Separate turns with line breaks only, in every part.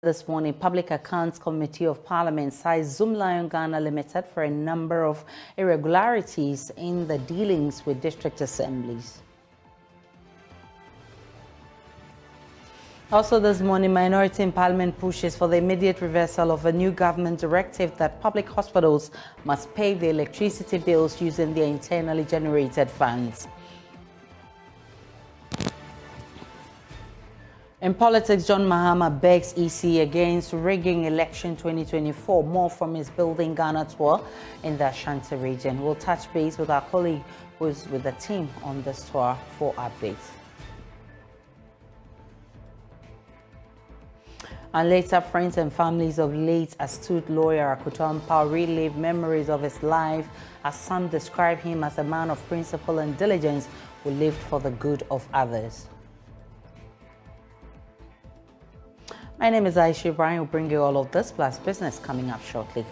This morning, Public Accounts Committee of Parliament cites Zoomlion Ghana Limited for a number of irregularities in the dealings with district assemblies. Also this morning, minority in Parliament pushes for the immediate reversal of a new government directive that public hospitals must pay their electricity bills using their internally generated funds. In politics, John Mahama begs EC against rigging election 2024. More from his Building Ghana tour in the Ashanti region. We'll touch base with our colleague who's with the team on this tour for updates. And later, friends and families of late astute lawyer Akuto Ampao relive memories of his life, as some describe him as a man of principle and diligence who lived for the good of others. My name is Aisha Ibrahim. We'll bring you all of this plus business coming up shortly.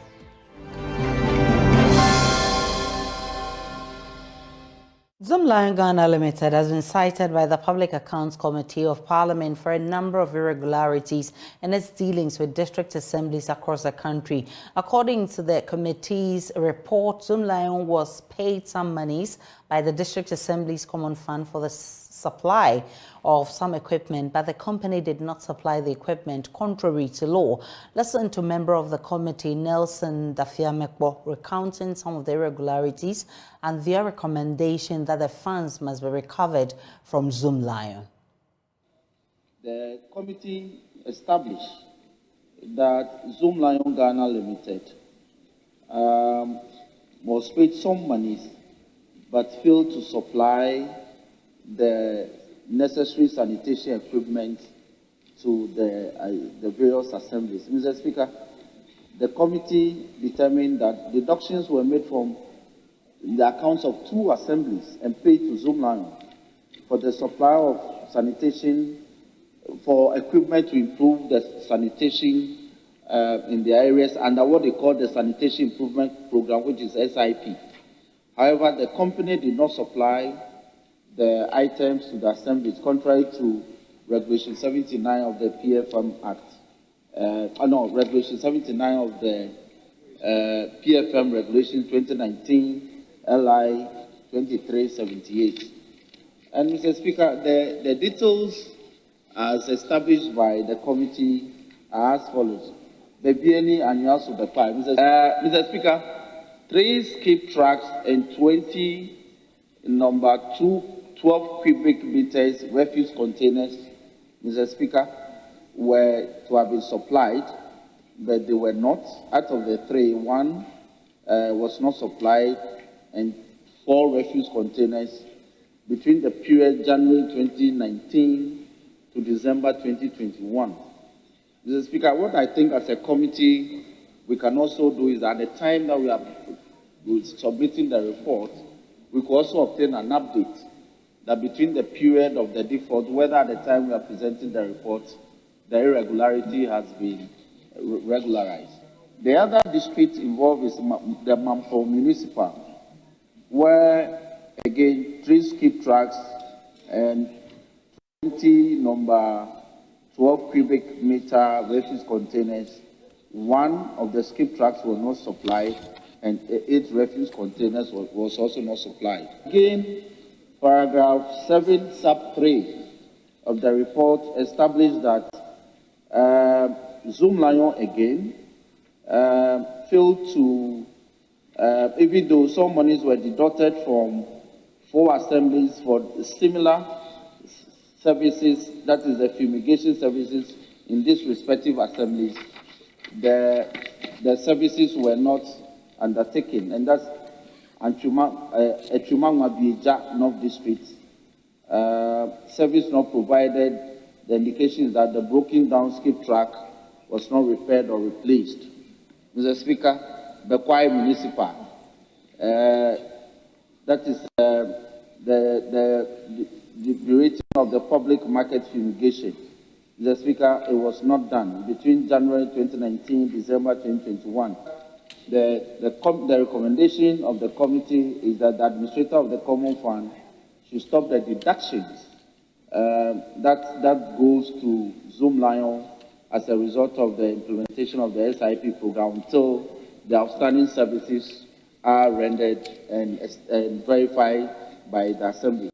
Zoomlion Ghana Limited has been cited by the Public Accounts Committee of Parliament for a number of irregularities in its dealings with district assemblies across the country. According to the committee's report, Zoomlion was paid some monies by the District Assembly's Common Fund for the supply of some equipment, but the company did not supply the equipment contrary to law. Listen to member of the committee, Nelson Dafiamekbo, recounting some of the irregularities and their recommendation that the funds must be recovered from Zoomlion.
The committee established that Zoomlion Ghana Limited was paid some monies but failed to supply the necessary sanitation equipment to the various assemblies. Mr. Speaker, the committee determined that deductions were made from the accounts of 2 assemblies and paid to Zoomlion for the supply of sanitation, for equipment to improve the sanitation in the areas under what they call the Sanitation Improvement Program, which is SIP. However, the company did not supply the items to the assemblies, contrary to Regulation 79 of the PFM Act. Regulation 79 of the PFM Regulation 2019 LI 2378. And Mr. Speaker, the details as established by the committee are as follows. The BNE annuals of the PAC. Mr. Speaker, 3 skip tracks and 20 number 12 cubic meters refuse containers, Mr. Speaker, were to have been supplied, but they were not. Out of the 3, 1 was not supplied, and 4 refuse containers between the period January 2019 to December 2021. Mr. Speaker, what I think as a committee we can also do is at the time that we are submitting the report, we could also obtain an update that between the period of the default, whether at the time we are presenting the report, the irregularity has been regularized. The other dispute involved is the Mampo Municipal, where, again, 3 skip tracks and 20 number 12 cubic meter refuse containers. 1 of the skip tracks was not supplied, and 8 refuse containers was also not supplied. Again, paragraph 7 sub 3 of the report established that Zoomlion again failed to, even though some monies were deducted from 4 assemblies for similar services, that is the fumigation services in these respective assemblies, the services were not undertaken, and that's Echumangwa Bieja North District. Service not provided. The indication is that the broken down skip track was not repaired or replaced. Mr. Speaker, Bekwai Municipal, that is the rating of the public market fumigation. Mr. Speaker, it was not done between January 2019 December 2021. The recommendation of the committee is that the administrator of the Common Fund should stop the deductions that goes to Zoomlion as a result of the implementation of the SIP program until the outstanding services are rendered and verified by the Assembly.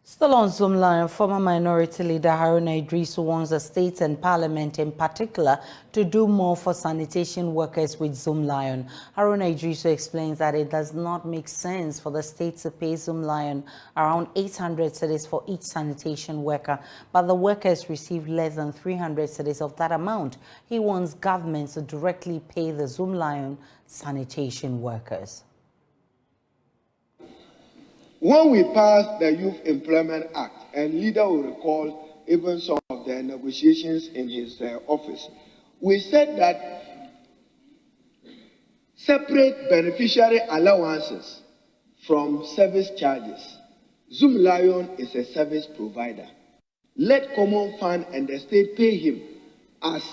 Still on Zoomlion, former Minority Leader Haruna Antwi wants the state and parliament in particular to do more for sanitation workers with Zoomlion. Haruna Antwi explains that it does not make sense for the state to pay Zoomlion around 800 cedis for each sanitation worker, but the workers receive less than 300 cedis of that amount. He wants government to directly pay the Zoomlion sanitation workers.
When we passed the Youth Employment Act, and leader will recall even some of the negotiations in his office, we said that separate beneficiary allowances from service charges. Zoomlion is a service provider. Let Common Fund and the state pay him as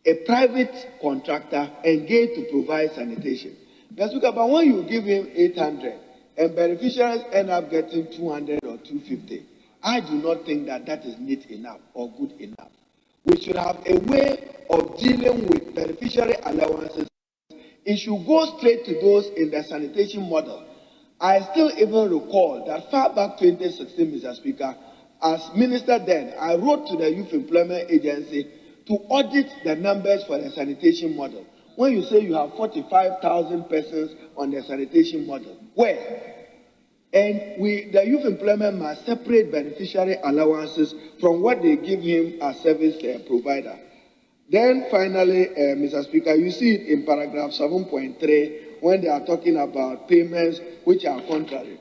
a private contractor engaged to provide sanitation. But when you give him 800, and beneficiaries end up getting 200 or 250. I do not think that that is neat enough or good enough. We should have a way of dealing with beneficiary allowances. It should go straight to those in the sanitation model. I still even recall that far back 2016, Mr. Speaker, as minister then, I wrote to the Youth Employment Agency to audit the numbers for the sanitation model. When you say you have 45,000 persons on the sanitation model, where? And the youth employment must separate beneficiary allowances from what they give him as service provider. Then finally, Mr. Speaker, you see it in paragraph 7.3 when they are talking about payments which are contrary.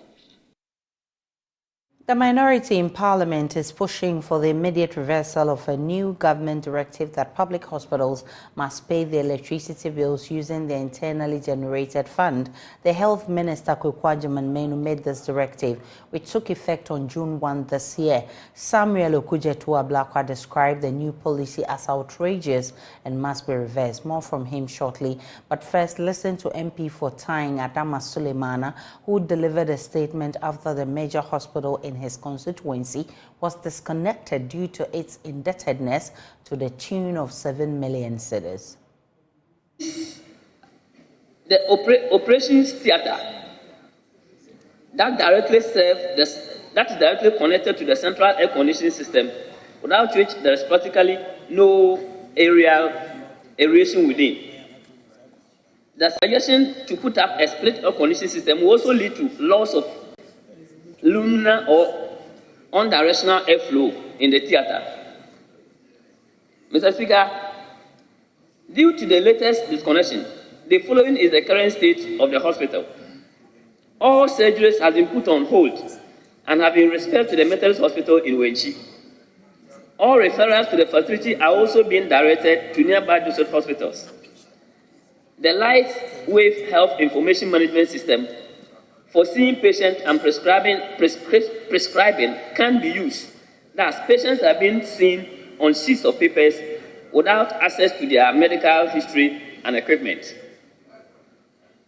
The minority in parliament is pushing for the immediate reversal of a new government directive that public hospitals must pay their electricity bills using the internally generated fund. The health minister, Menu, made this directive, which took effect on June 1 this year. Samuel Okujetu-Ablakwa described the new policy as outrageous and must be reversed. More from him shortly. But first, listen to MP for Tyne, Adamas Suman, who delivered a statement after the major hospital in his constituency was disconnected due to its indebtedness to the tune of 7 million cedis.
The operations theater that is directly connected to the central air conditioning system, without which there is practically no aeration within. The suggestion to put up a split air conditioning system will also lead to loss of luminal or unidirectional airflow in the theater. Mr. Speaker, due to the latest disconnection, the following is the current state of the hospital. All surgeries have been put on hold and have been referred to the Methodist Hospital in Wenchi. All referrals to the facility are also being directed to nearby Joseph hospitals. The Life Wave Health Information Management System for seeing patients and prescribing can be used. Thus, patients are being seen on sheets of papers without access to their medical history and equipment.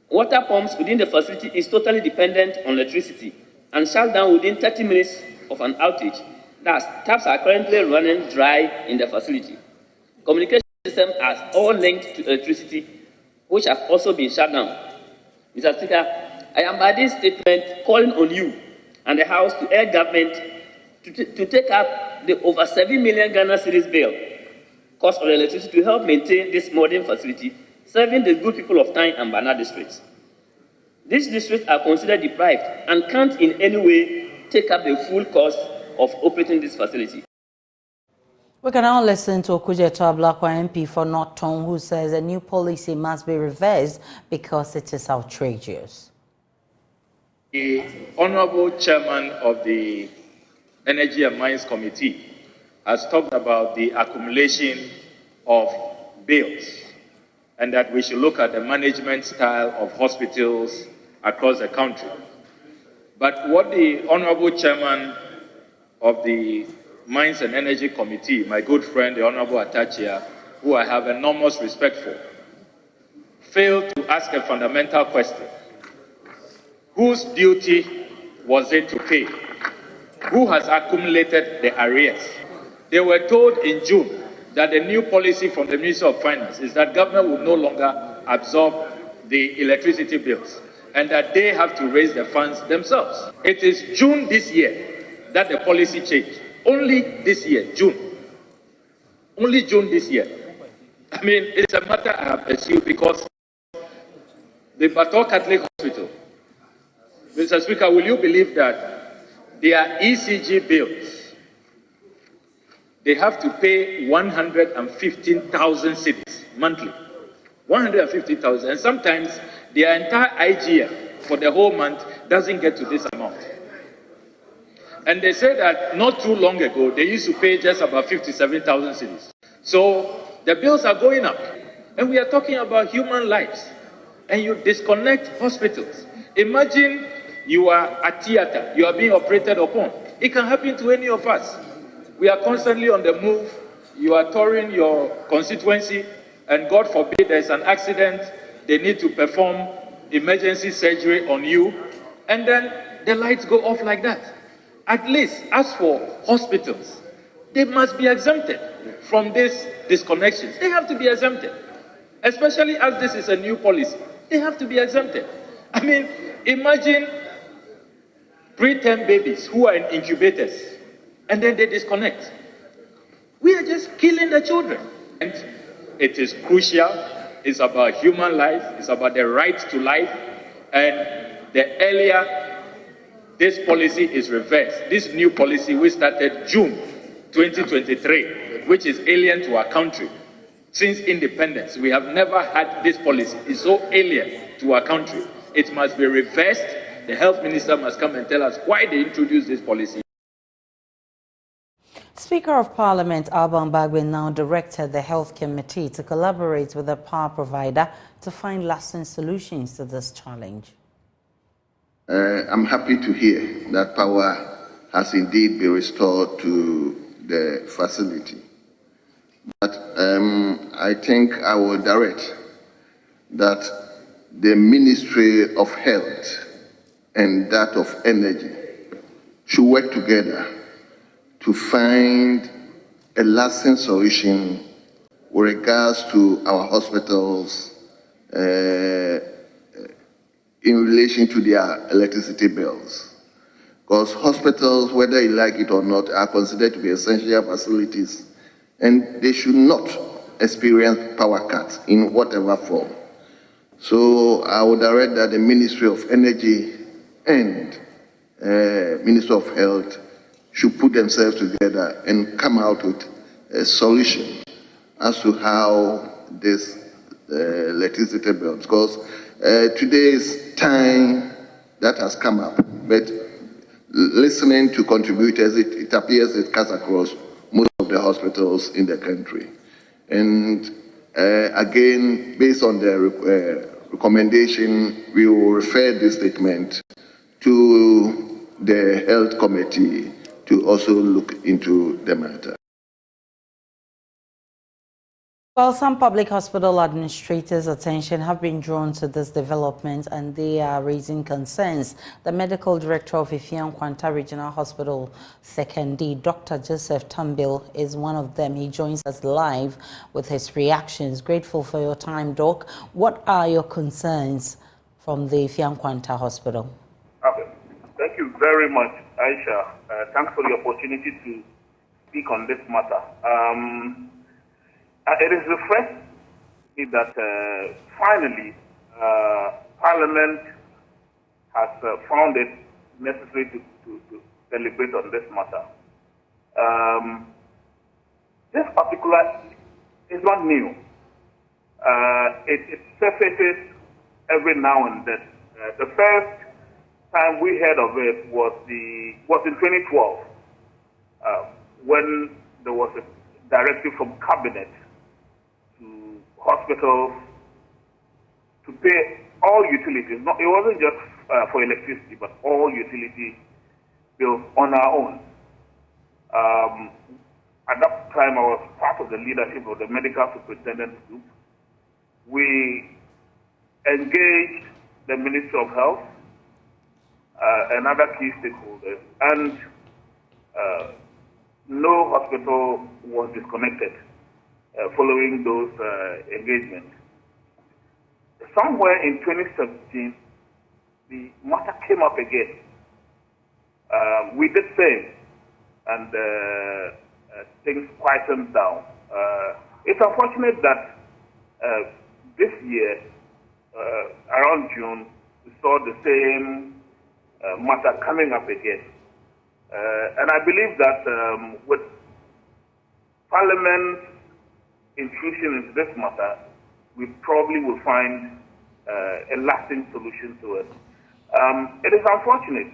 Water pumps within the facility is totally dependent on electricity and shut down within 30 minutes of an outage. Thus, taps are currently running dry in the facility. Communication systems are all linked to electricity, which have also been shut down. Mr. Speaker, I am by this statement calling on you and the House to urge government to take up the over 7 million Ghana cedis bill cost of electricity to help maintain this modern facility, serving the good people of Tyne and Bana districts. These districts are considered deprived and can't in any way take up the full cost of operating this facility.
We can now listen to Okujetu-Ablakwa MP for North Tongue, who says a new policy must be reversed because it is outrageous.
The Honorable Chairman of the Energy and Mines Committee has talked about the accumulation of bills and that we should look at the management style of hospitals across the country. But what the Honorable Chairman of the Mines and Energy Committee, my good friend, the Honorable Atachia, who I have enormous respect for, failed to ask a fundamental question. Whose duty was it to pay? Who has accumulated the arrears? They were told in June that the new policy from the Ministry of Finance is that government will no longer absorb the electricity bills and that they have to raise the funds themselves. It is June this year that the policy changed. Only this year, June. Only June this year. I mean, it's a matter I have pursued because the Bator Catholic Hospital, Mr. Speaker, will you believe that their ECG bills, they have to pay 115,000 cedis monthly. 150,000. And sometimes their entire IGF for the whole month doesn't get to this amount. And they say that not too long ago, they used to pay just about 57,000 cedis. So the bills are going up. And we are talking about human lives. And you disconnect hospitals. Imagine you are at theater, you are being operated upon. It can happen to any of us. We are constantly on the move. You are touring your constituency, and God forbid there's an accident, they need to perform emergency surgery on you, and then the lights go off like that. At least, as for hospitals, they must be exempted from these disconnections. They have to be exempted, especially as this is a new policy. They have to be exempted. I mean, imagine preterm babies who are in incubators, and then they disconnect. We are just killing the children. And it is crucial. It's about human life. It's about the right to life. And the earlier this policy is reversed, this new policy we started June 2023, which is alien to our country. Since independence, we have never had this policy. It's so alien to our country. It must be reversed. The health minister must come and tell us why they introduced this policy.
Speaker of Parliament Alban Bagbin now directed the Health Committee to collaborate with the power provider to find lasting solutions to this challenge.
I'm happy to hear that power has indeed been restored to the facility. But I think I will direct that the Ministry of Health and that of Energy should work together to find a lasting solution with regards to our hospitals in relation to their electricity bills. Because hospitals, whether you like it or not, are considered to be essential facilities, and they should not experience power cuts in whatever form. So I would direct that the Ministry of Energy and Ministry of Health should put themselves together and come out with a solution as to how this electricity bills, because today's time that has come up, but listening to contributors, it appears it cuts across most of the hospitals in the country. And again, based on the recommendation, we will refer this statement to the Health Committee to also look into the matter.
Well, some public hospital administrators' attention have been drawn to this development, and they are raising concerns. The medical director of Ifeanyi Regional Hospital, 2nd, Dr. Joseph Tumil, is one of them. He joins us live with his reactions. Grateful for your time, Doc. What are your concerns from the Ifeanyi Hospital?
Okay. Thank you very much, Aisha. Thanks for the opportunity to speak on this matter. It is refreshing that finally Parliament has found it necessary to deliberate on this matter. This particular is not new. It surfaces every now and then. The first time we heard of it was in 2012, when there was a directive from Cabinet to hospitals to pay all utilities. It wasn't just for electricity, but all utility bills on our own. At that time, I was part of the leadership of the Medical Superintendent Group. We engaged the Ministry of Health and other key stakeholders, and no hospital was disconnected following those engagements. Somewhere in 2017, the matter came up again. We did same, and things quietened down. It's unfortunate that this year, around June, we saw the same matter coming up again. And I believe that with Parliament's intrusion into this matter, we probably will find a lasting solution to it. It is unfortunate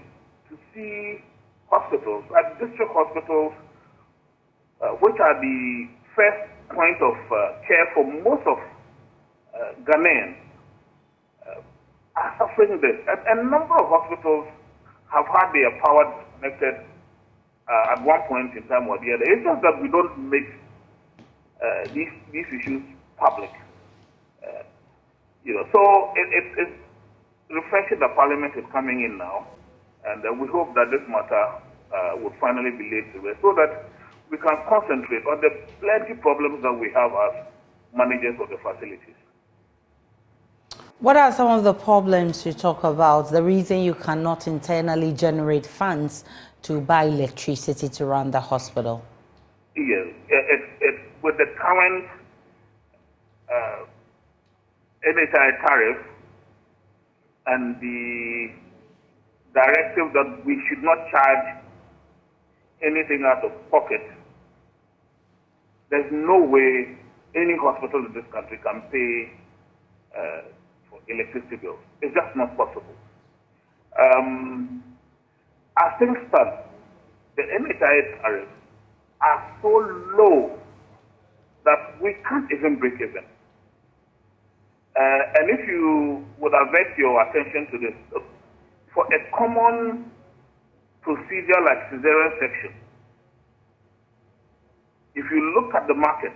to see hospitals, like district hospitals, which are the first point of care for most of Ghanaians, are suffering this. A number of hospitals have had their power disconnected at one point in time or the other. It's just that we don't make these issues public. So it's refreshing that Parliament is coming in now, and we hope that this matter will finally be laid to rest so that we can concentrate on the plenty problems that we have as managers of the facilities.
What are some of the problems you talk about? The reason you cannot internally generate funds to buy electricity to run the hospital?
Yes, it's with the current NHI tariff and the directive that we should not charge anything out of pocket. There's no way any hospital in this country can pay for electricity bills. It's just not possible. As things stand, the NHI tariffs are so low that we can't even break even. And if you would avert your attention to this, for a common procedure like cesarean section, if you look at the market,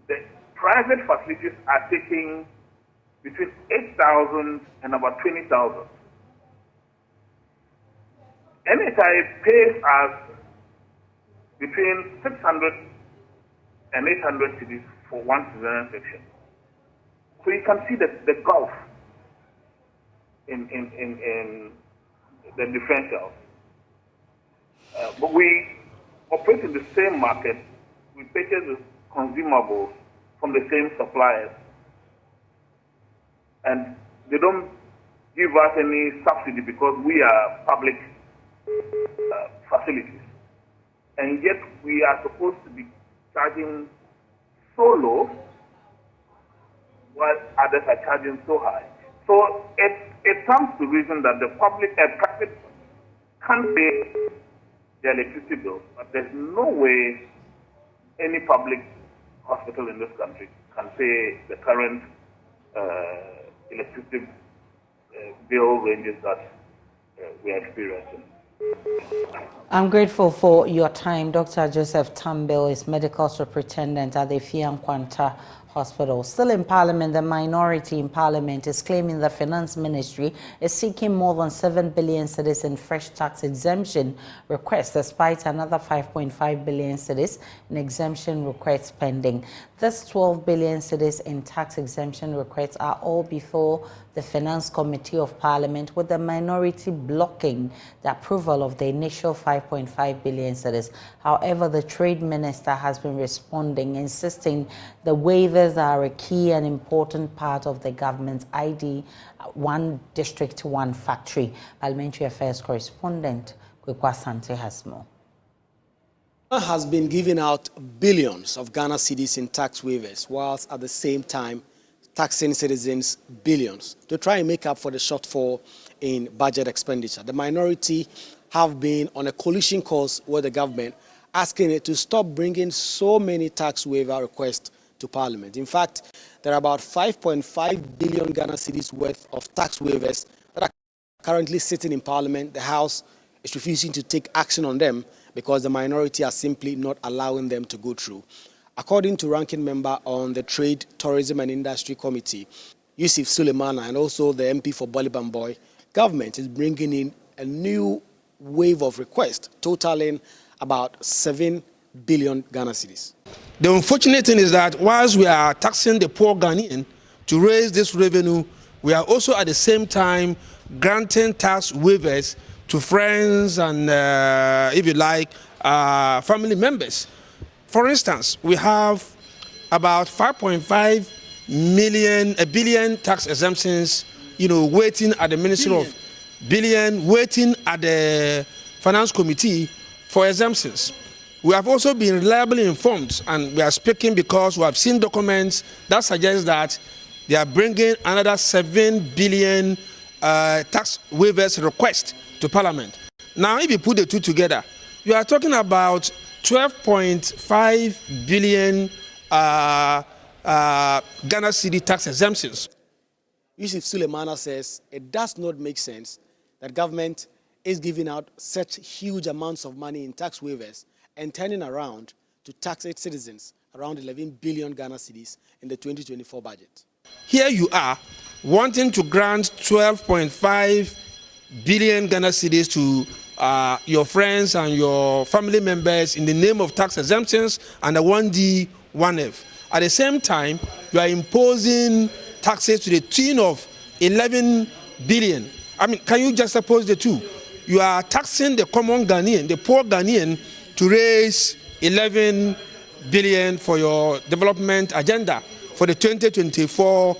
the private facilities are taking between 8,000 and about 20,000. NHI pays us between 600 and 800 cedis for one cesarean section. So you can see the gulf in the differentials. But we operate in the same market. We purchase the consumables from the same suppliers. And they don't give us any subsidy because we are public facilities. And yet we are supposed to be charging so low while others are charging so high. So it comes to reason that the private can't pay their electricity bills, but there's no way any public hospital in this country can pay the current electricity bill ranges that we are experiencing.
I'm grateful for your time. Dr. Joseph Tumil is medical superintendent at the Fiam Kwanta Hospital. Still in Parliament, the minority in Parliament is claiming the Finance Ministry is seeking more than 7 billion cedis in fresh tax exemption requests, despite another 5.5 billion cedis in exemption requests pending. This 12 billion cedis in tax exemption requests are all before the Finance Committee of Parliament, with the minority blocking the approval of the initial 5.5 billion cedis. However, the Trade Minister has been responding, insisting the waivers are a key and important part of the government's ID, one district, one factory. Parliamentary Affairs correspondent Kwekwa Sante has more.
Has been giving out billions of Ghana cedis in tax waivers, whilst at the same time taxing citizens billions to try and make up for the shortfall in budget expenditure. The minority have been on a collision course with the government, asking it to stop bringing so many tax waiver requests to Parliament. In fact, there are about 5.5 billion Ghana cedis worth of tax waivers that are currently sitting in Parliament. The House is refusing to take action on them because the minority are simply not allowing them to go through. According to ranking member on the Trade, Tourism and Industry Committee, Yusuf Suleiman, and also the MP for Bolibamboy, government is bringing in a new wave of requests, totaling about 7 billion Ghana cedis.
The unfortunate thing is that whilst we are taxing the poor Ghanaian to raise this revenue, we are also at the same time granting tax waivers to friends and, if you like, family members. For instance, we have about 5.5 billion tax exemptions, waiting at the Ministry of waiting at the Finance Committee for exemptions. We have also been reliably informed, and we are speaking because we have seen documents that suggest that they are bringing another 7 billion tax waivers request to Parliament. Now, if you put the two together, you are talking about 12.5 billion Ghana cedi tax exemptions.
Yusuf Sulemana says it does not make sense that government is giving out such huge amounts of money in tax waivers and turning around to tax its citizens around 11 billion Ghana cedis in the 2024 budget.
Here you are wanting to grant 12.5 billion Ghana cedis to your friends and your family members in the name of tax exemptions and the 1D, 1F. At the same time, you are imposing taxes to the tune of 11 billion. I mean, can you just suppose the two? You are taxing the common Ghanaian, the poor Ghanaian, to raise 11 billion for your development agenda for the 2024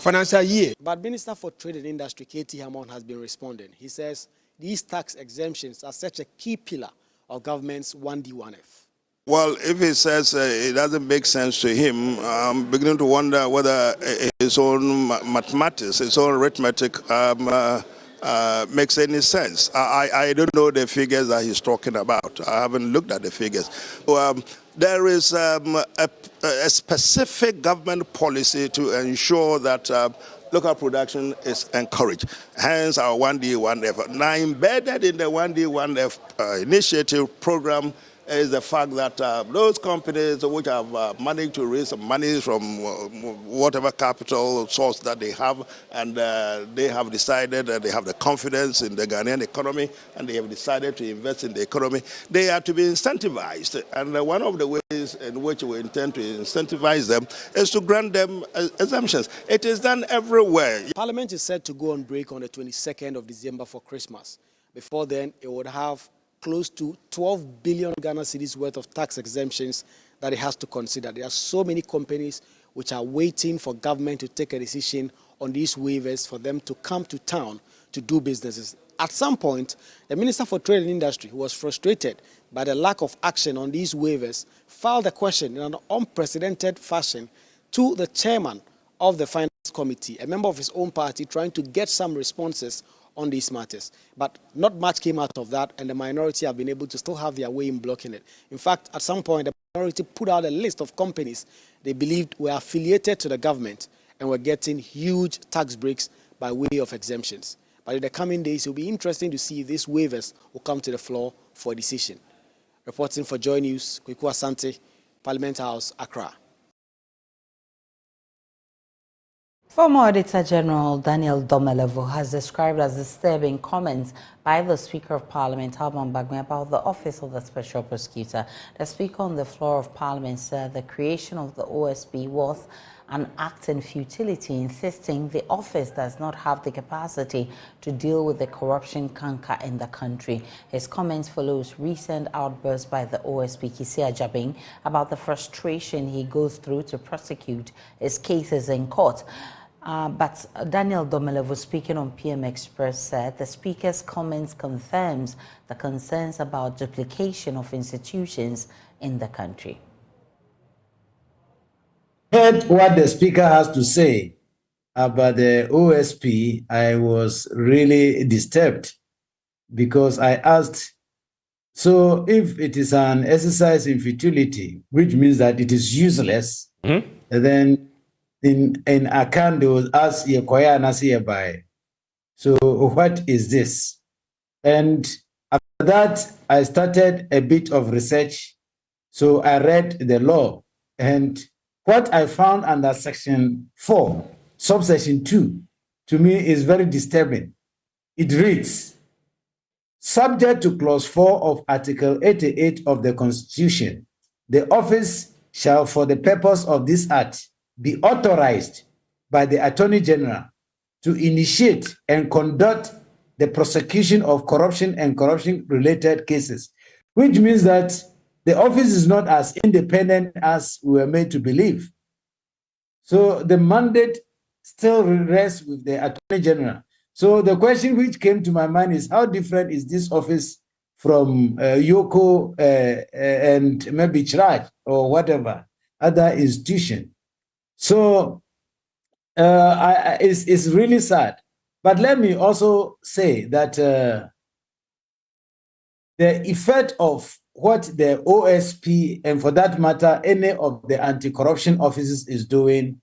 financial year.
But Minister for Trade and Industry, K.T. Hammond, has been responding. He says these tax exemptions are such a key pillar of government's 1D, 1F.
Well, if he says it doesn't make sense to him, I'm beginning to wonder whether his own mathematics, his own arithmetic makes any sense. I don't know the figures that he's talking about. I haven't looked at the figures. There is a specific government policy to ensure that local production is encouraged. Hence our 1D, 1F. Now, embedded in the 1D, 1F initiative program is the fact that those companies which have managed to raise some money from whatever capital source that they have, and they have decided that they have the confidence in the Ghanaian economy, and they have decided to invest in the economy, they are to be incentivized. And one of the ways in which we intend to incentivize them is to grant them exemptions. It is done everywhere.
Parliament is set to go on break on the 22nd of December for Christmas. Before then, it would have close to 12 billion Ghana cedis worth of tax exemptions that it has to consider. There are so many companies which are waiting for government to take a decision on these waivers for them to come to town to do businesses. At some point, the Minister for Trade and Industry, who was frustrated by the lack of action on these waivers, filed a question in an unprecedented fashion to the chairman of the Finance Committee, a member of his own party, trying to get some responses on these matters. But not much came out of that, and the minority have been able to still have their way in blocking it. In fact, at some point, the minority put out a list of companies they believed were affiliated to the government and were getting huge tax breaks by way of exemptions. But in the coming days, it will be interesting to see if these waivers will come to the floor for a decision. Reporting for JoyNews, Kweku Asante, Parliament House, Accra.
Former Auditor General Daniel Domelevo has described as disturbing comments by the Speaker of Parliament, Bagbin, about the Office of the Special Prosecutor. The Speaker on the floor of Parliament said the creation of the OSP was an act in futility, insisting the office does not have the capacity to deal with the corruption canker in the country. His comments follows recent outbursts by the OSP, Kisia Jabing, about the frustration he goes through to prosecute his cases in court. But Daniel Domelevo, speaking on PM Express, said the Speaker's comments confirms the concerns about duplication of institutions in the country.
Heard what the Speaker has to say about the OSP, I was really disturbed because I asked, so if it is an exercise in futility, which means that it is useless, then in account they will ask Yekoya Nasi by. So what is this? And after that, I started a bit of research. So I read the law, and what I found under section 4, subsection 2, to me is very disturbing. It reads, Subject to Clause 4 of Article 88 of the Constitution, the office shall, for the purpose of this Act, be authorized by the Attorney General to initiate and conduct the prosecution of corruption and corruption-related cases, which means that the office is not as independent as we were made to believe. So the mandate still rests with the Attorney General. So the question which came to my mind is, how different is this office from Yoko and maybe Chraj or whatever other institution? So it's really sad. But let me also say that the effect of what the OSP, and for that matter, any of the anti-corruption offices is doing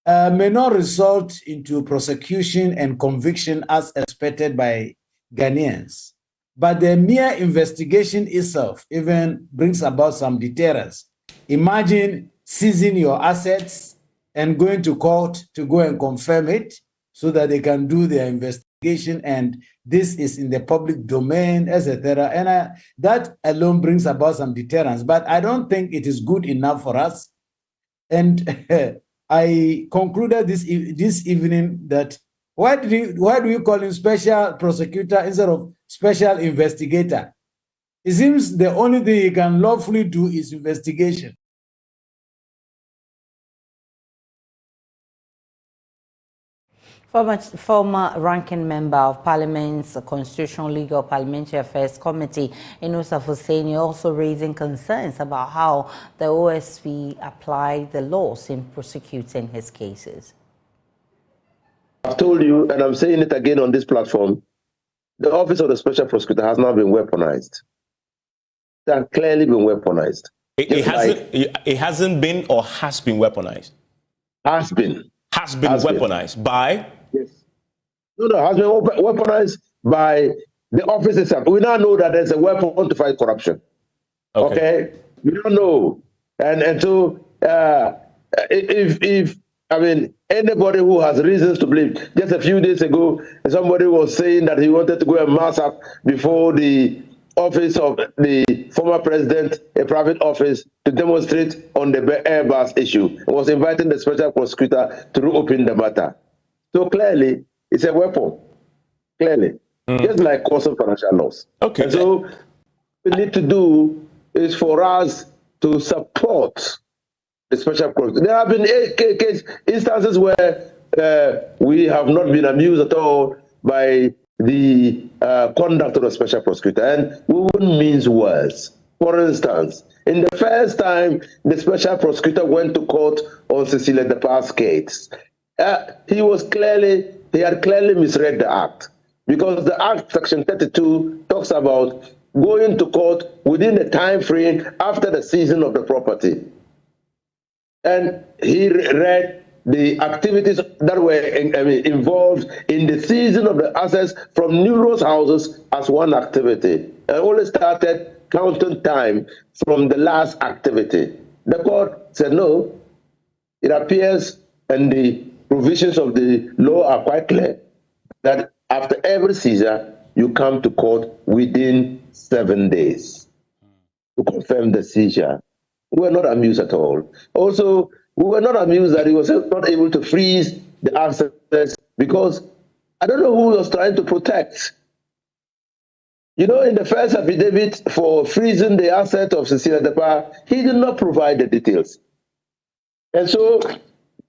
may not result into prosecution and conviction as expected by Ghanaians. But the mere investigation itself even brings about some deterrence. Imagine seizing your assets and going to court to go and confirm it so that they can do their investigation, and this is in the public domain, etc. And that alone brings about some deterrence. But I don't think it is good enough for us. And I concluded this evening that why do you call him special prosecutor instead of special investigator? It seems the only thing he can lawfully do is investigation.
Former ranking member of Parliament's Constitutional Legal Parliamentary Affairs Committee, Owusu Afriyie, also raising concerns about how the OSP apply the laws in prosecuting his cases.
I've told you, and I'm saying it again on this platform, the office of the Special Prosecutor has now been weaponized. It has clearly been weaponized.
It hasn't been or has been weaponized?
Has been.
Has been weaponized by?
Yes. No, has been weaponized by the office itself. We now know that there's a weapon to fight corruption. Okay? We don't know. And so, if anybody who has reasons to believe, just a few days ago, somebody was saying that he wanted to go and mass up before the office of the former president, a private office, to demonstrate on the Airbus issue. He was inviting the special prosecutor to reopen the matter. So clearly, it's a weapon. Clearly. Just like causing financial loss. Okay. And so what we need to do is for us to support the special prosecutor. There have been instances where we have not been amused at all by the conduct of the special prosecutor, and we wouldn't mince words. For instance, in the first time the special prosecutor went to court on Cecilia Dapa's case, he had clearly misread the act, because the act, section 32, talks about going to court within the time frame after the seizing of the property. And he read the activities that were involved in the seizing of the assets from numerous houses as one activity, and only started counting time from the last activity. The court said, no, it appears, and the provisions of the law are quite clear, that after every seizure, you come to court within 7 days to confirm the seizure. We were not amused at all. Also, we were not amused that he was not able to freeze the assets, because I don't know who was trying to protect. You know, in the first affidavit for freezing the asset of Cecilia Dapa, he did not provide the details. And so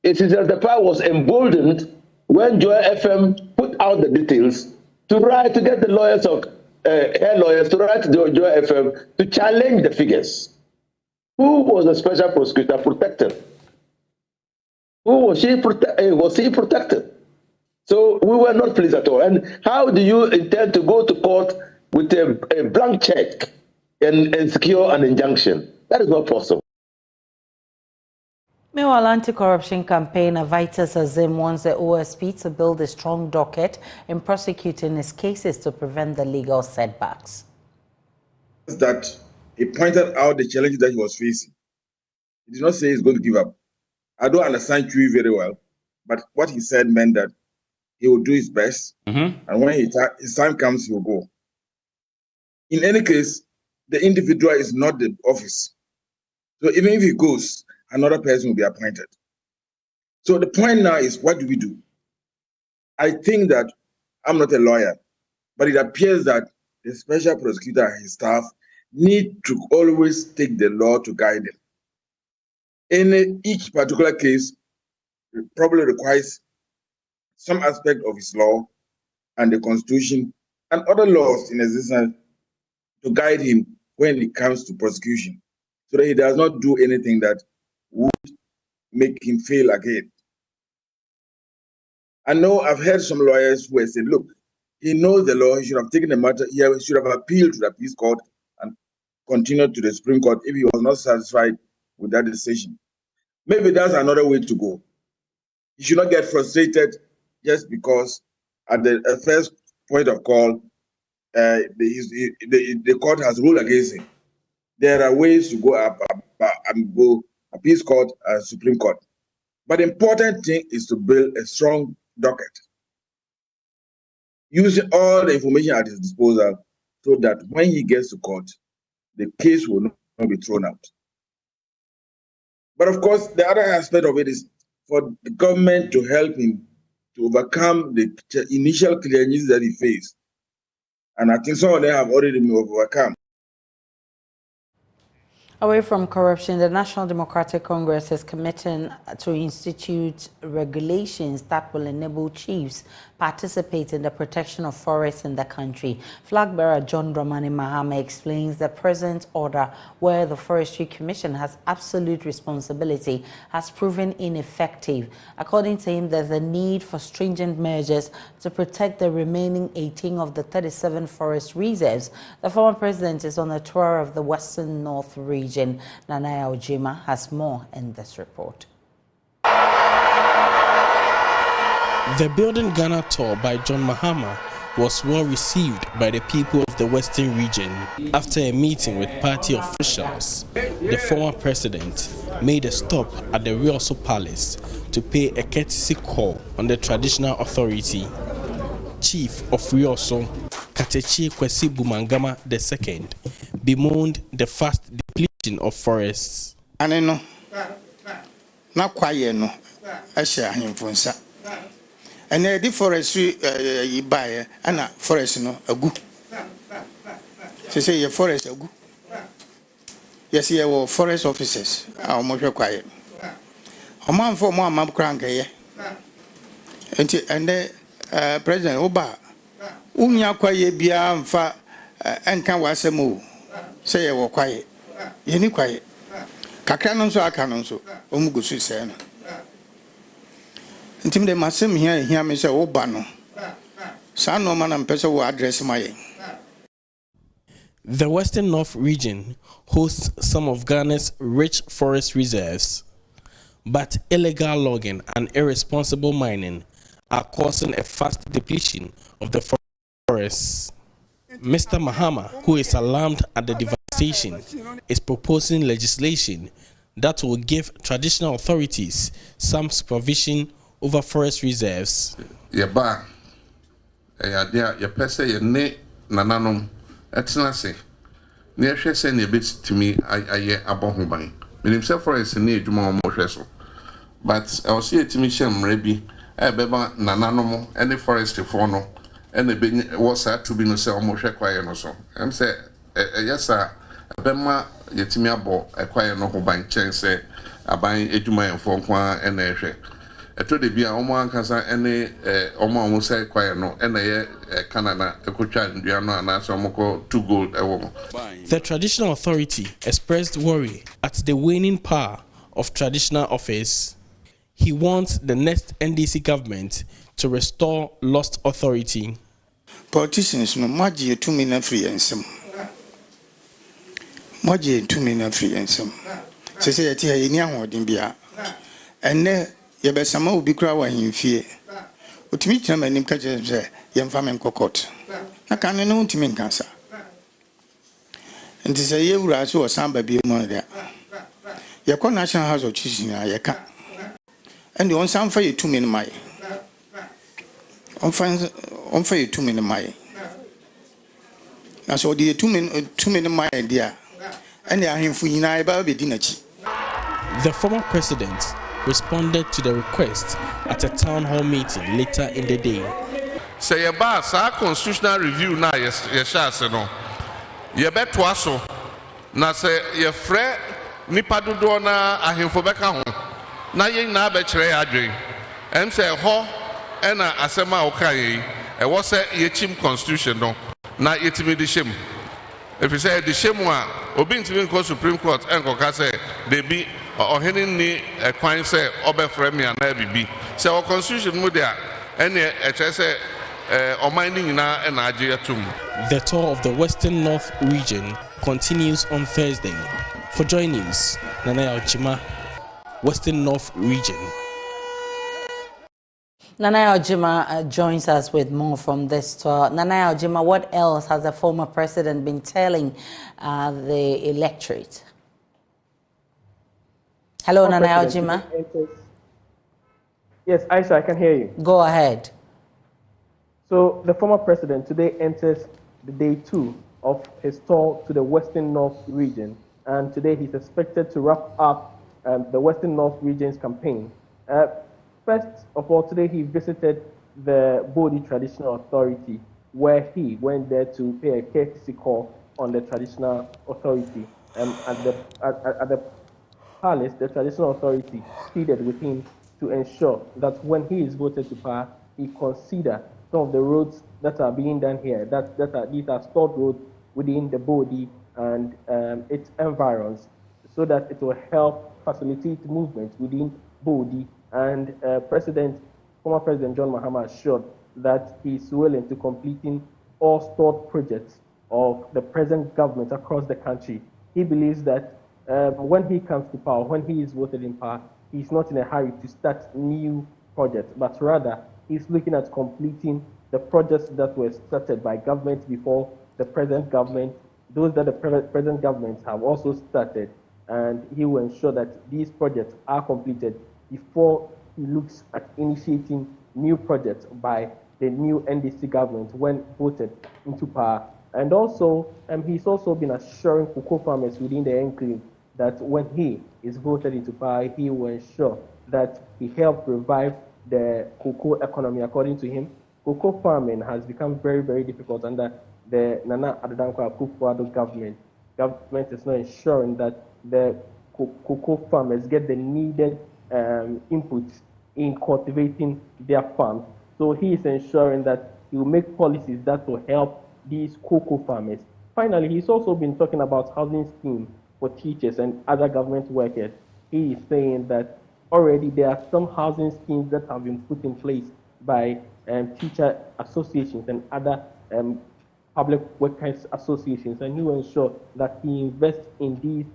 Cecilia Dapa was emboldened when Joy FM put out the details to get the lawyers of her lawyers to write to Joy FM to challenge the figures. Who was the special prosecutor protected? Who was he protected? So we were not pleased at all. And how do you intend to go to court with a blank check and secure an injunction? That is not possible.
Meanwhile, Anti-Corruption Campaign Avitas Azim wants the OSP to build a strong docket in prosecuting his cases to prevent the legal setbacks.
That he pointed out the challenges that he was facing. He did not say he's going to give up. I don't understand Chui very well, but what he said meant that he will do his best, and when his time comes, he will go. In any case, the individual is not the office. So even if he goes, another person will be appointed. So the point now is, what do we do? I think that I'm not a lawyer, but it appears that the special prosecutor and his staff need to always take the law to guide them. Each particular case probably requires some aspect of his law and the constitution and other laws in existence to guide him when it comes to prosecution, so that he does not do anything that would make him fail again. I know I've heard some lawyers who have said, look, he knows the law, he should have taken the matter, he should have appealed to the appeals court and continued to the Supreme Court if he was not satisfied with that decision. Maybe that's another way to go. He should not get frustrated just because at the first point of call, the court has ruled against him. There are ways to go up and go appeals court and Supreme Court. But the important thing is to build a strong docket, using all the information at his disposal so that when he gets to court, the case will not be thrown out. But of course, the other aspect of it is for the government to help him to overcome the initial challenges that he faced. And I think some of them have already been overcome.
Away from corruption, the National Democratic Congress is committing to institute regulations that will enable chiefs participate in the protection of forests in the country. Flag bearer John Dramani Mahama explains the present order, where the Forestry Commission has absolute responsibility, has proven ineffective. According to him, there's a need for stringent measures to protect the remaining 18 of the 37 forest reserves. The former president is on a tour of the Western North region. Nanaya Ojima has more in this report.
The Building Ghana tour by John Mahama was well received by the people of the Western region. After a meeting with party officials, the former president made a stop at the Rioso Palace to pay a courtesy call on the traditional authority. Chief of Rioso, Katechi Kwesi Bumangama II, bemoaned the fast depletion of forests.
Aneno, na kwaye no, asha himfunsa. Ene di forestry yibaye, ana forest no agu. Say ye forest agu. Yes, ye were forest officers. Our more quiet. A man for more map crank ye. And the President Oba Unya kwaye bia mfa enka wasemu. Say ye were quiet. Yeni quiet. Kakra no so aka no so omugusu se no. Ntim de masem hia me se Oba no. Sa no man am pese wo address my.
The Western North region hosts some of Ghana's rich forest reserves, but illegal logging and irresponsible mining are causing a fast depletion of the forests. Mr. Mahama, who is alarmed at the devastation, is proposing legislation that will give traditional authorities some supervision over forest reserves.
Yeba, ya pese ye ne nananom. Etna se ne hwe se ne betimi aye abohoban menim se forest ne edwuma mo hwe so but I was here etimi hyemre bi beba nananom ene forest for no ene be was to be no se mo hwe kwaye no so em se yesa bema yetimi abo kwaye no ho ban chen se aban edwuma enfo kwa ene hwe eto de bia omo ankasa ene omo say kwaye no ene ye kanana ekotwa ndua no anase omoko 2 gold ewo.
The traditional authority expressed worry at the waning power of traditional office. He wants the next NDC government to restore lost authority.
Politicians no maji 2 million free ensem. Maji 2 million free ensem. Say yeti ayini ahodin bia. Enne yebesama obi kura wa himfie. Utimi kyerɛ manim ka kyerɛ sɛ yɛmfa me nkɔkɔt na kane no ntimi nkansa nti sɛ yɛwura so wɔ samba bi mu no yɛkɔ National House of Chiefs na yɛka ɛnde ɔnsan fa yɛtumi no maye ɔmfa yɛtumi no maye na so the 2 minute my idea and the ahemfo nyina eba be dinachi.
The former president responded to the request at a town hall meeting later in the day.
Say about sa constitutional review na yeshase no. Ye beto aso na say ye frɛ nipa dodo na ahemfo bɛka ho na ye na be kyerɛ adwen. Em say ho ɛna asɛm a woka yi ɛwɔ sɛ yɛkyim constitution no na yɛtimi de hyɛm. If you say the shame one, obi ntimi nkɔ Supreme Court ɛnkɔka sɛ de bi ɔhene ni ɛkwan sɛ ɔbɛfrɛ me ana bibi. Sɛ wɔ constitution mu de a ɛne ɛkyerɛ sɛ ɔman ni nyinaa ɛna agye atum.
The tour of the Western North region continues on Thursday. For JoyNews, Nanaya Ochima, Western North region.
Nanaya Ojima joins us with more from this tour. Nanaya Ojima, what else has the former president been telling the electorate? Hello, Nanaya Ojima.
Yes, Aisha, I can hear you.
Go ahead.
So the former president today enters the day 2 of his tour to the Western North region, and today he's expected to wrap up the Western North region's campaign. First of all, today he visited the Bodi Traditional Authority, where he went there to pay a courtesy call on the traditional authority. At the palace, the traditional authority pleaded with him to ensure that when he is voted to power, he consider some of the roads that are being done here, these are stored roads within the Bodi and its environs, so that it will help facilitate movement within Bodi. And former President John Mahama assured that he is willing to completing all stored projects of the present government across the country. He believes that when he comes to power, when he is voted in power, he's not in a hurry to start new projects, but rather he's looking at completing the projects that were started by government before the present government, those that the present governments have also started, and he will ensure that these projects are completed before he looks at initiating new projects by the new NDC government when voted into power. And also, he's also been assuring cocoa farmers within the enclave that when he is voted into power, he will ensure that he helps revive the cocoa economy. According to him, cocoa farming has become very, very difficult under the Nana Addo Dankwa Akufo-Addo government. Government is not ensuring that the cocoa farmers get the needed input in cultivating their farms. So he is ensuring that he will make policies that will help these cocoa farmers. Finally, he's also been talking about housing scheme for teachers and other government workers. He is saying that already there are some housing schemes that have been put in place by teacher associations and other public workers associations, and he will ensure that he invests in these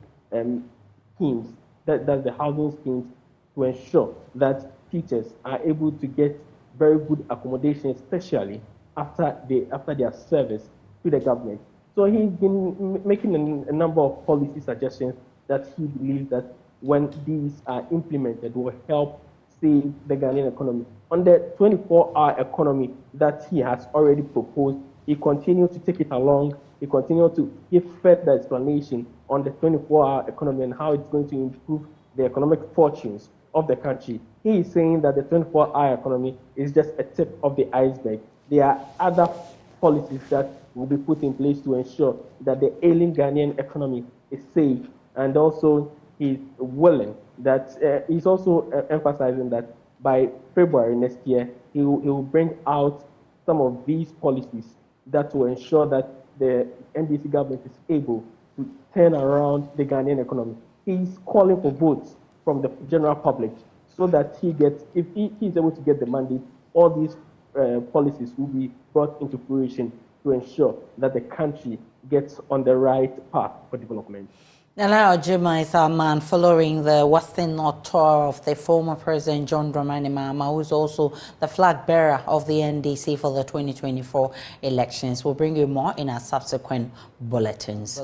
schemes, that's the housing schemes, to ensure that teachers are able to get very good accommodation, especially after their service to the government. So he's been making a number of policy suggestions that he believes that when these are implemented will help save the Ghanaian economy. On the 24-hour economy that he has already proposed, he continues to take it along. He continues to give further explanation on the 24-hour economy and how it's going to improve the economic fortunes of the country. He is saying that the 24-hour economy is just a tip of the iceberg. There are other policies that will be put in place to ensure that the ailing Ghanaian economy is safe, and also he's willing that he's also emphasizing that by February next year he will bring out some of these policies that will ensure that the NDC government is able to turn around the Ghanaian economy. He's calling for votes from the general public so that if he is able to get the mandate, all these policies will be brought into fruition to ensure that the country gets on the right path for development.
Nana Ojima is our man following the Western North tour of the former President John Dramani Mahama, who is also the flag bearer of the NDC for the 2024 elections. We'll bring you more in our subsequent bulletins.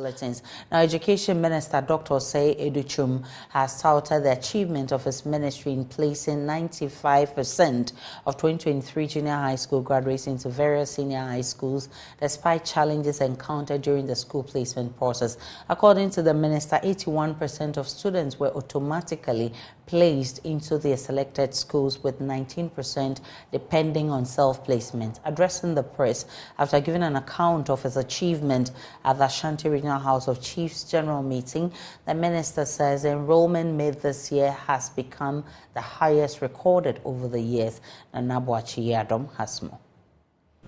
Now, Education Minister Dr. Osei Educhum has touted the achievement of his ministry in placing 95% of 2023 junior high school graduates into various senior high schools, despite challenges encountered during the school placement process. According to the minister, 81% of students were automatically placed into their selected schools, with 19% depending on self-placement. Addressing the press after giving an account of his achievement at the Ashanti Regional House of Chiefs General Meeting, the minister says enrollment made this year has become the highest recorded over the years. Adamas has more.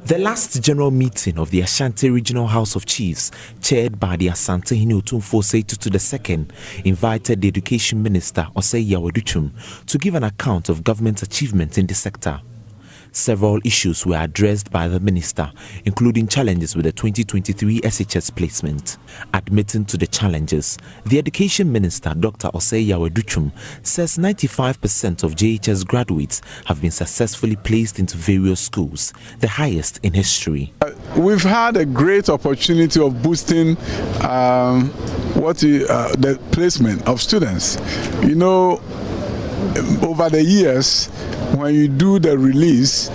The last general meeting of the Ashanti Regional House of Chiefs, chaired by the Asante Otumfuo Seitutu II, invited the Education Minister Osei Educhum to give an account of government's achievements in the sector. Several issues were addressed by the minister, including challenges with the 2023 SHS placement. Admitting to the challenges, the Education Minister, Dr. Osei Educhum, says 95% of JHS graduates have been successfully placed into various schools, the highest in history.
We've had a great opportunity of boosting the placement of students. You know, over the years, when you do the release,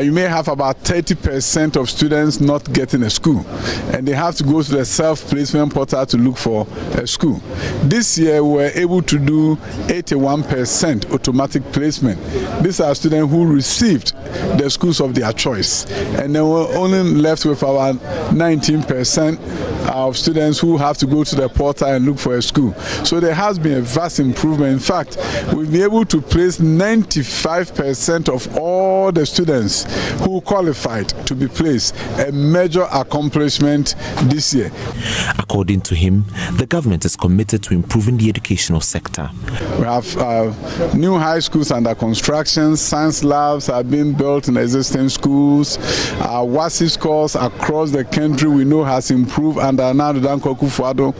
you may have about 30% of students not getting a school, and they have to go to the self-placement portal to look for a school. This year, we were able to do 81% automatic placement. These are students who received the schools of their choice, and then we're only left with about 19% of students who have to go to the portal and look for a school. So there has been a vast improvement. In fact, we've been able to place 95% of all the students who qualified to be placed, a major accomplishment this year.
According to him, the government is committed to improving the educational sector.
We have new high schools under construction, science labs are being built in existing schools. WASI scores across the country we know has improved under Nadu Danko Akufo-Addo.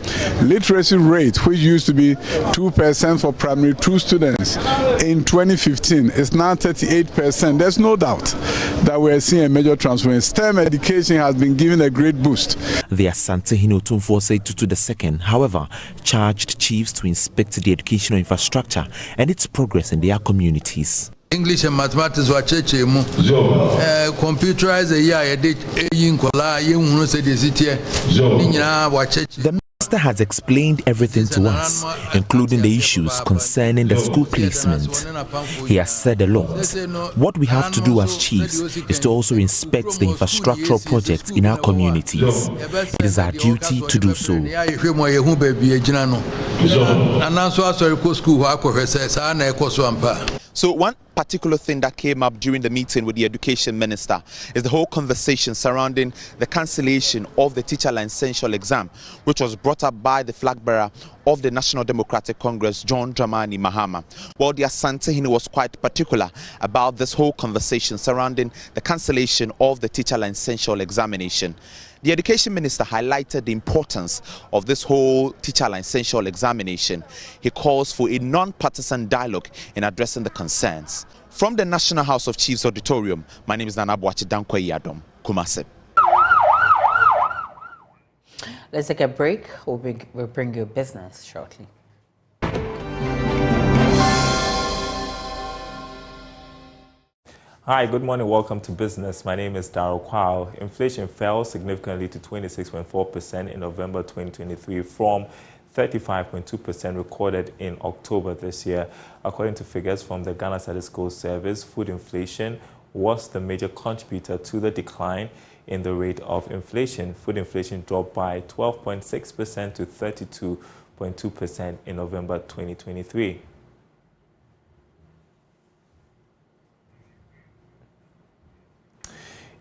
Literacy rate, which used to be 2% for primary 2 students in 2015, is now 38%. There's no doubt that we are seeing a major transformation. STEM education has been given a great boost.
The Asante Otumfuo Seitutu II, however, charged chiefs to inspect the educational infrastructure and its progress in their communities.
English and mathematics were computerized
The minister has explained everything to us, including the issues concerning the school placement. He has said a lot. What we have to do as chiefs is to also inspect the infrastructural projects in our communities. It is our duty to do so.
So one particular thing that came up during the meeting with the Education Minister is the whole conversation surrounding the cancellation of the teacher licential exam, which was brought up by the flag bearer of the National Democratic Congress, John Dramani Mahama. Well, the Asante was quite particular about this whole conversation surrounding the cancellation of the teacher licential examination. The Education Minister highlighted the importance of this whole teacher licential examination. He calls for a non-partisan dialogue in addressing the concerns. From the National House of Chiefs Auditorium, my name is Nanabuachi Dankwa-Yadom, Kumasi.
Let's take a break. We'll bring you business shortly.
Hi, good morning. Welcome to Business. My name is Darryl Kwao. Inflation fell significantly to 26.4% in November 2023 from 35.2% recorded in October this year. According to figures from the Ghana Statistical Service, food inflation was the major contributor to the decline in the rate of inflation. Food inflation dropped by 12.6% to 32.2% in November 2023.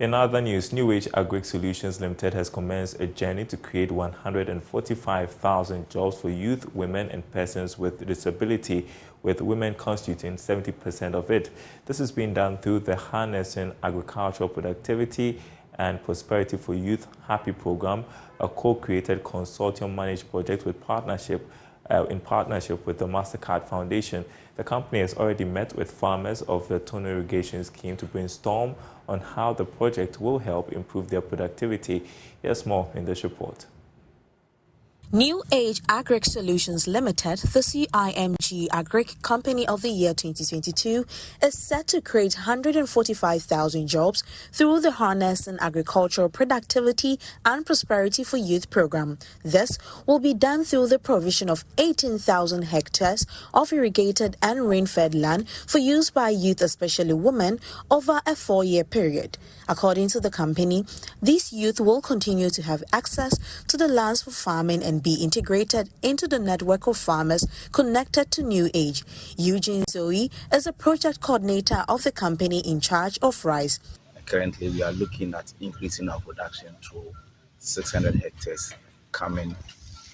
In other news, New Age Agric Solutions Limited has commenced a journey to create 145,000 jobs for youth, women, and persons with disability, with women constituting 70% of it. This is being done through the Harnessing Agricultural Productivity and Prosperity for Youth Happy program, a co-created consortium managed project with in partnership with the MasterCard Foundation. The company has already met with farmers of the Tono irrigation scheme to brainstorm on how the project will help improve their productivity. Here's more in this report.
New Age Agric Solutions Limited, the CIMG Agric Company of the Year 2022, is set to create 145,000 jobs through the Harnessing Agricultural Productivity and Prosperity for Youth program. This will be done through the provision of 18,000 hectares of irrigated and rain-fed land for use by youth, especially women, over a 4-year period. According to the company, these youth will continue to have access to the lands for farming and be integrated into the network of farmers connected to New Age. Eugene Zoe is a project coordinator of the company in charge of rice.
Currently, we are looking at increasing our production to 600 hectares coming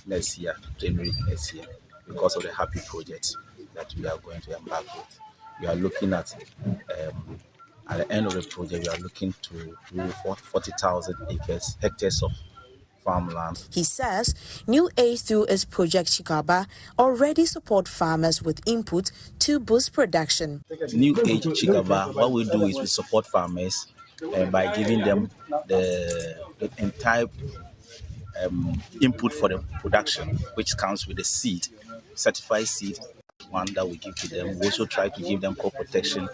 next year, January next year, because of the Happy project that we are going to embark with. We are looking at the end of the project, we are looking to do 40,000 hectares of farmland.
He says New Age, through its project Chikaba, already support farmers with input to boost production.
New Age Chikaba, what we do is we support farmers by giving them the entire input for the production, which comes with the seed, certified seed, one that we give to them. We also try to give them crop protection,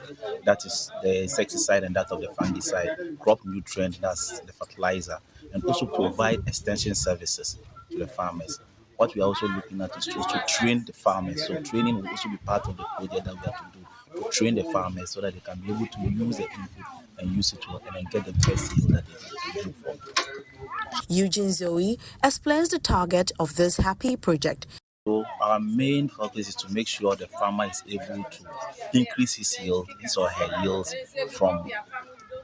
that is the insecticide, and that of the fungicide, crop nutrient, that's the fertilizer, and also provide extension services to the farmers. What we are also looking at is to train the farmers. So training will also be part of the project that we have to do, to train the farmers so that they can be able to use the input and use it well and then get the best yield that they look for.
Eugene Zoe explains the target of this Happy project.
So our main focus is to make sure the farmer is able to increase his or her yields from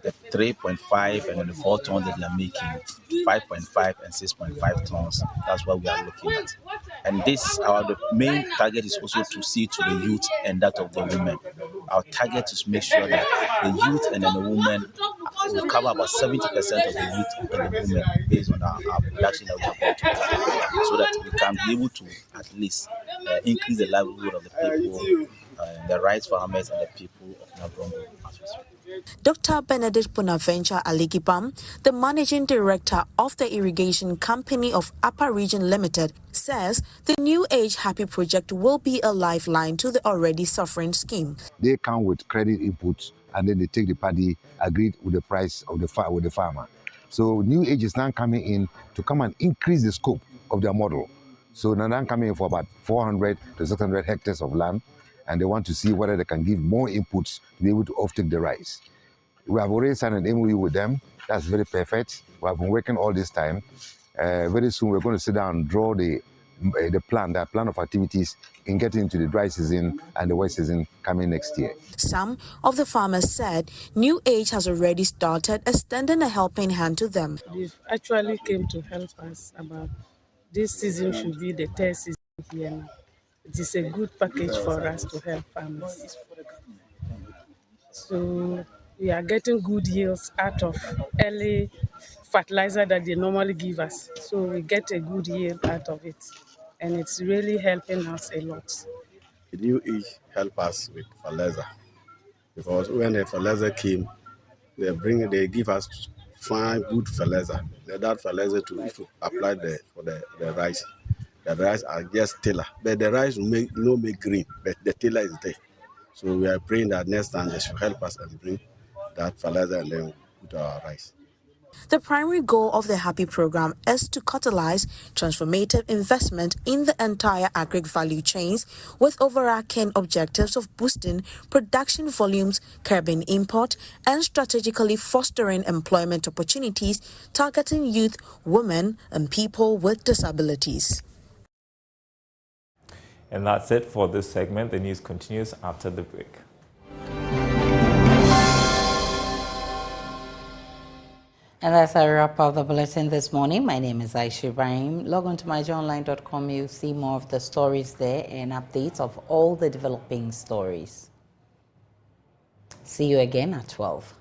the 3.5 and then the 4 tons that they are making, 5.5 and 6.5 tons. That's what we are looking at. And the main target is also to see to the youth and that of the women. Our target is to make sure that the youth and then the women will cover about 70% of the youth and the women based on our production that we are going to do, so that we can be able to at least increase the livelihood of the people, the rice farmers and the people of Nabrongo.
Dr. Benedict Bonaventure Aligipam, the managing director of the irrigation company of Upper Region Limited, says the New Age Happy project will be a lifeline to the already suffering scheme.
They come with credit inputs and then they take the party agreed with the price of the farmer. So New Age is now coming in to come and increase the scope of their model. So now they're coming in for about 400 to 600 hectares of land, and they want to see whether they can give more inputs to be able to offtake the rice. We have already signed an MOU with them. That's very perfect. We have been working all this time. Very soon we're going to sit down and draw the plan of activities in getting into the dry season and the wet season coming next year.
Some of the farmers said New Age has already started extending a helping hand to them.
They've actually came to help us about this season should be the third season here now. It is a good package for us to help farmers. So we are getting good yields out of early fertilizer that they normally give us. So we get a good yield out of it. And it's really helping us a lot.
The New Age help us with fertilizer, because when the fertilizer came, they give us fine, good fertilizer. That fertilizer to apply for the rice. The rice are just tiller, but the rice will not make green, but the tiller is there. So we are praying that next time they should help us and bring that fertilizer and then put our rice.
The primary goal of the Happy program is to catalyze transformative investment in the entire agric value chains, with overarching objectives of boosting production volumes, curbing import, and strategically fostering employment opportunities, targeting youth, women, and people with disabilities.
And that's it for this segment. The news continues after the break.
And as I wrap up the bulletin this morning, my name is Aisha Ibrahim. Log on to myjoyonline.com. You'll see more of the stories there and updates of all the developing stories. See you again at 12.